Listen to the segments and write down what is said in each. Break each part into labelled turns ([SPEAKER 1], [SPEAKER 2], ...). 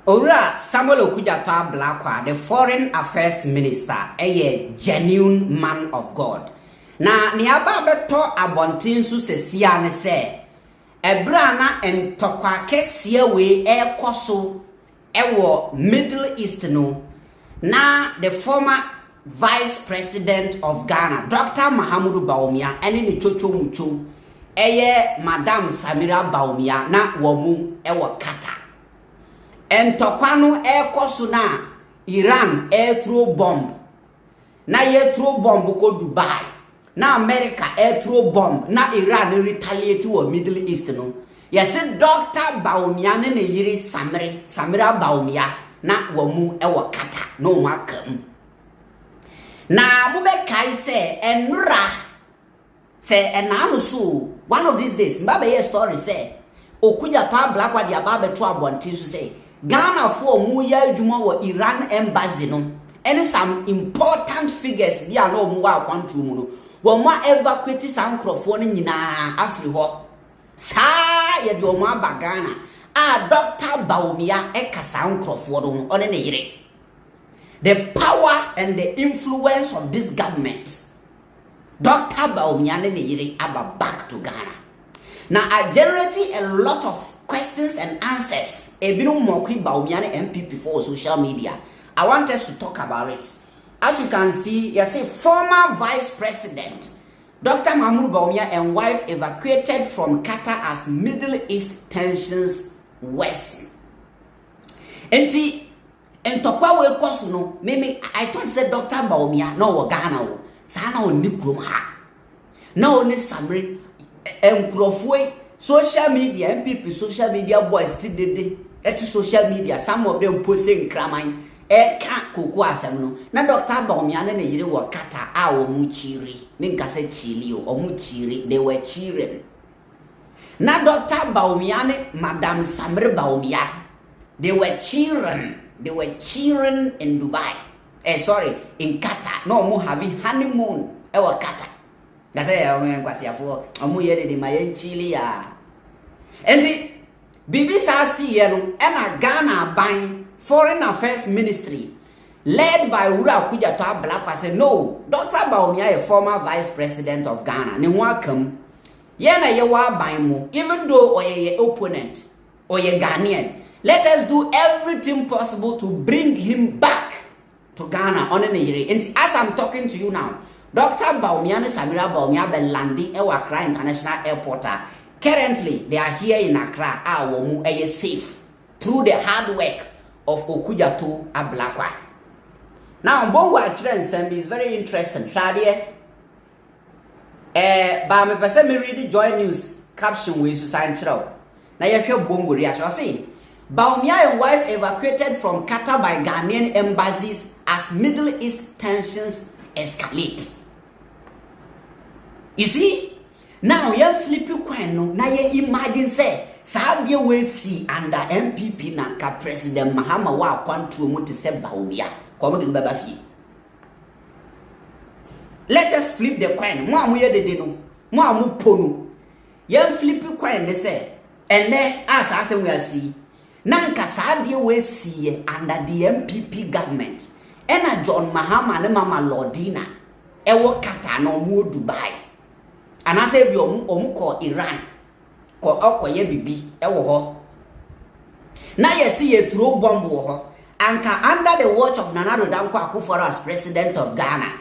[SPEAKER 1] Ora Samuel Okudzeto Ablakwa, the Foreign Affairs Minister, a genuine man of God. Na ni aba beto abontin so sesia ne se ebra na entokwa kese we ekoso ewo Middle East no na the former Vice President of Ghana, Dr. Bawumia, ene ni chocho mucho eye Madam Samira Bawumia na womu ewo Qatar. Entokwano ekoso na Iran throw bomb. Na ye throw bomb ko Dubai. Na America throw bomb. Na Iran retaliate wo Middle East no. Yese Dr. Bawumia ne yiri Samira Bawumia na womu ewo Qatar no makam. Na mube kai se enra se enano so one of these days mbabe ye story say Okudzeto Ablakwa dia ba beto abontin so say Ghana for mu ya adwuma wo Iran embassy no and some important figures bi a no mu wa kwantu mu no wo ma evacuate some microphone nyina afri ho sa ye de o ma ba Ghana a Dr. Bawumia kasa microphone on ne yire. The power and the influence of this government, Dr. Bawumia ne yire aba back to Ghana. Now I generated a lot of questions and answers. Ebinu Moki Bawumia MPP for social media. I want us to talk about it. As you can see, you see former Vice President Dr. Bawumia and wife evacuated from Qatar as Middle East tensions worsen. Entokwa we koso no meme I thought said Dr. Bawumia no wo Ghana wo sana wo ni krom ha na wo ni samre enkrofo social media MPP social media boys still dey social media some of them posting kraman ka koko asem no na Dr. Bawumia na yire wo Qatar a wo mu chiri me nka se chili o mu chiri they were cheering na Dr. Bawumia ne Madam Samira Bawumia they were cheering. They were cheering in Dubai. In Qatar. No more having honeymoon. Ewa Qatar. That's why I'm here in my Chile. And the BBC and a Ghana buying Foreign Affairs Ministry led by Okudzeto Ablakwa said no, Dr. Bawumia, a former Vice President of Ghana, ne welcome. Yena ye wa buying mo, even though or ye opponent or ye Ghanaian. Let us do everything possible to bring him back to Ghana on an area. And as I'm talking to you now, Dr. Bawumia and Samira Bawumia be landing at Accra International Airport. Currently, they are here in Accra. Awomu are safe through the hard work of Okudzeto Ablakwa. Now, Bongo Ideas is very interesting. Shadiye, but me person me read the Joy News caption with Susan Chiro. Now you hear Bongo reaction. See. Bawumia and wife evacuated from Qatar by Ghanaian embassies as Middle East tensions escalate. You see? Now you flip you coin no. Now you imagine say Saudi we see under MPP na ka President Mahama wa kwantu mu te say Bawumia. Komo de baba fi. Let us flip the coin. Mo amu ye dede no. Mo amu ponu. You flip you coin they say. And then as we are see Nanka Saudi we see under the MPP government. Ena John Mahama ne Mama Lordina. Ewo Qatar no mu Dubai. And I say bi omu ko Iran. Ko okoye bibi ewo ho. Na ye see ye throw bomb wo ho. Anka under the watch of Nana Danko Akufo-Addo as president of Ghana.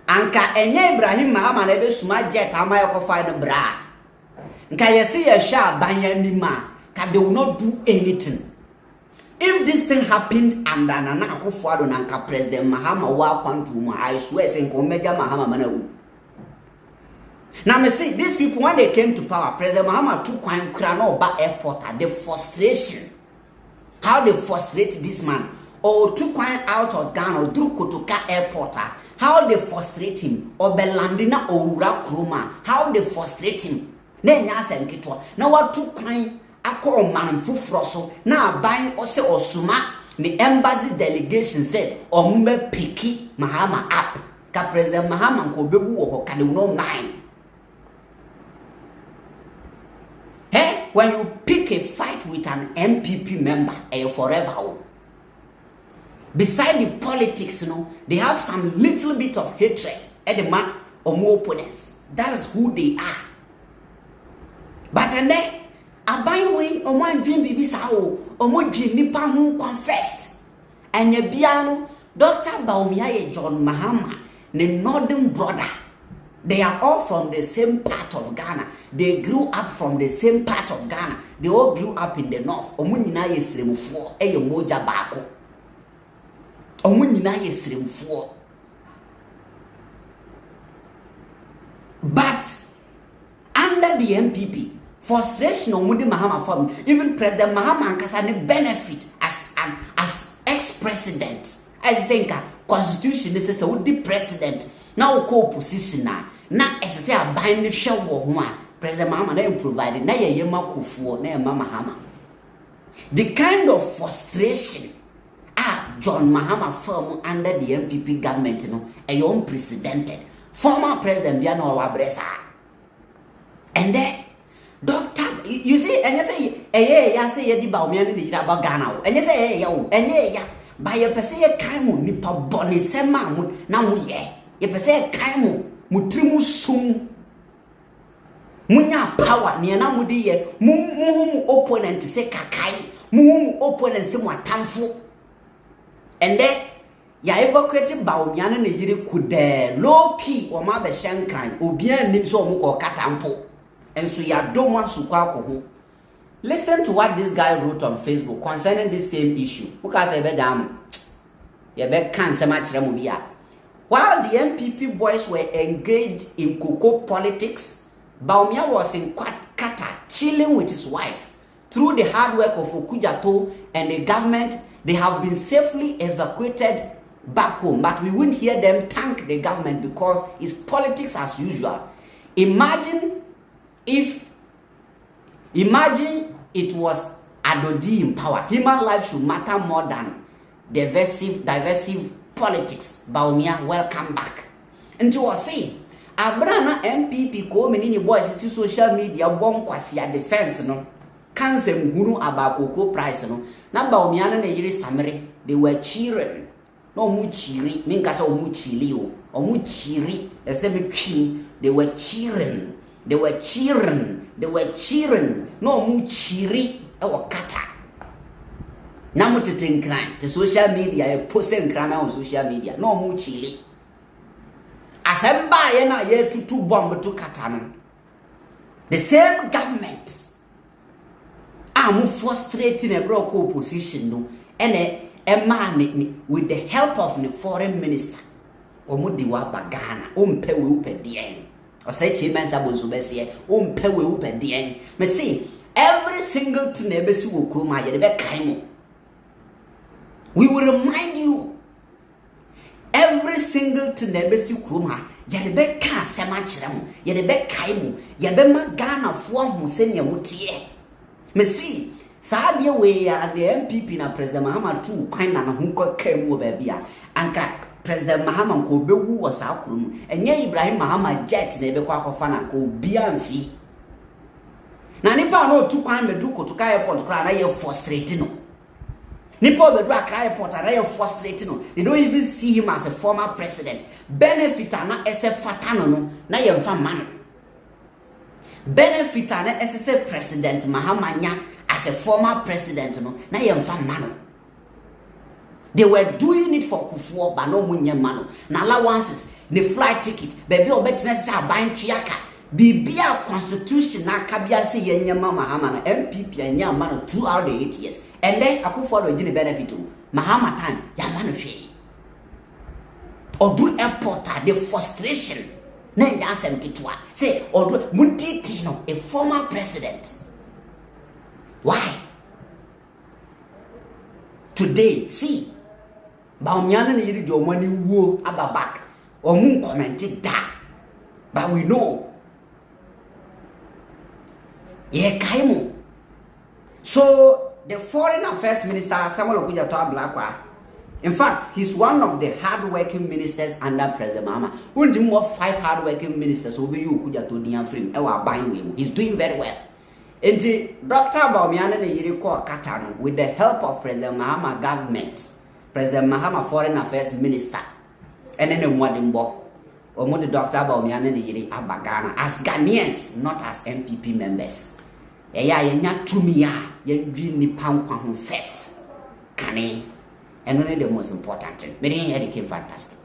[SPEAKER 1] Anka enye Ibrahim Mahama na be suma jet amaye ko fa no bra. Nka ye see ye sha banya nima. They will not do anything. If this thing happened under Nana Akufo-Addo nanka President Mahama wa kwantu, I swear say Meja Mahama manawu. Now me say these people when they came to power, President Mahama took Krano ba airport the frustration. How they frustrate this man or took out of Ghana or through Kotoka airport. How they frustrate him or Belandina or Ura Kroma. How they frustrate him. Ne nyasem kitwa. Now what took Ako man fufroso na buying ose osuma the embassy delegation said ombe piki Mahama up ka President Mahama ko bewu wo ka de no mind. Hey, when you pick a fight with an MPP member forever. Beside the politics, they have some little bit of hatred at the man or more opponents. That is who they are. But and then a by way or one dream baby sao or more dream nipa who confessed. And ye biano, Dr. Bawumia John Mahama, the northern brother. They are all from the same part of Ghana. They grew up from the same part of Ghana. They all grew up in the north. Omunina yesremufo eye moja bako. Omunina yesremufo. But under the MPP, frustration omudi Mahama form, even President Mahama ankasa ne benefit as ex-president. I think constitution is say would president. Now co-opposition na say a bind the show wo President Mahama na provide na ye yema kufuo na yema Mahama. The kind of frustration John Mahama firm under the MPP government unprecedented. Former President Biano Wabresa. And then Doctor, you see, and you say, ya say ye di Bawumia ni yira Ghana. And you say ya by a pese kaimu nipa boni sema mu na mu ye. Ye pese kaimu mutrimu sum. Munya power ni na mu di ye. Mu opponent se kakai. Mu opponent se mu atamfo. And then ya evacuated Bawumia na yiri kude low key o ma be shankran obia nim so mu ko katampo. And so ya don't want to go. Listen to what this guy wrote on Facebook concerning this same issue. Because while the MPP boys were engaged in cocoa politics, Bawumia was in Qatar chilling with his wife. Through the hard work of Okudzeto and the government, they have been safely evacuated back home. But we wouldn't hear them thank the government because it's politics as usual. Imagine it was Adodi in power. Human life should matter more than divisive politics. Bawumia, welcome back. And you will see, Abrana MPP ko many boys to social media bon kwasia defense no. Kanse mhunu abakoko price no. Na Bawumia na yiri samre, they were cheering. No mu chiri, minka sa mu chili o mu chiri. They were cheering. They were cheering. No mu chiri or Qatar. Namu to think crime. The social media, posting crime on social media. No mu chili. As I buy na ye to two bomb to Qatar. The same government. I'm frustrating a broke opposition no. And a man with the help of the foreign minister. Omudiwa bagana. Umpe upe dien. Or say Chimen Sabonsu Bessie, Pewe Upen Dien. Me see, every single Tinebesu Ukruma Yedebe Kaimu. We will remind you, every single Tinebesu Kruma, Yedebe Ka Semachram, Yedebe Kaimu, Yabema Ghana form Musenia Mutie. Me see, Sadia way and the MPP na President Mahama too, kind of who came over Bia, and President Mahama ko bewu was akrum enye Ibrahim Mahama jet na ebe kwa akofana ko bia mfi na nipa no tu kwan bedu ko to ka airport kra na ye frustrating no nipa bedu akra airport na ye frustrating no. They don't even see him as a former president. Benefit na ese fatano no na ye mfa man benefit na ese president Mahama nya as a former president no na ye mfa man. They were doing it for Kufuor, but no munye mano. Na allowances, the flight ticket, baby obetna sa buying triaka. Bibia constitution na kabia say yenye mama Mahama na MPP enya mano throughout the 8 years. And then Akufuor do gini benefit Mahama time ya mano hwe. Odu airport the frustration. Na nya asem kitwa. Say odu Muntiti no a former president. Why? Today, see Bawumia na yiri do money wo ababak. Omun commented that. But we know. Ye kaimu. So the foreign affairs minister Okudzeto Ablakwa, in fact, he's one of the hard-working ministers under President Mahama. Who more 5 hard-working ministers will be you Okudzeto Dian frame. He's doing very well. Enti Dr. Bawumia ne yiri call Qatar with the help of President Mahama government, President Mahama Foreign Affairs Minister, and then the Mwadimbo. Omo the Dr. Bawumia ne yiri abagana as Ghanaians, not as MPP members. Eya yenya tumia yendwi nipa nkwa ho first. Kane. And only the most important thing. But it became fantastic.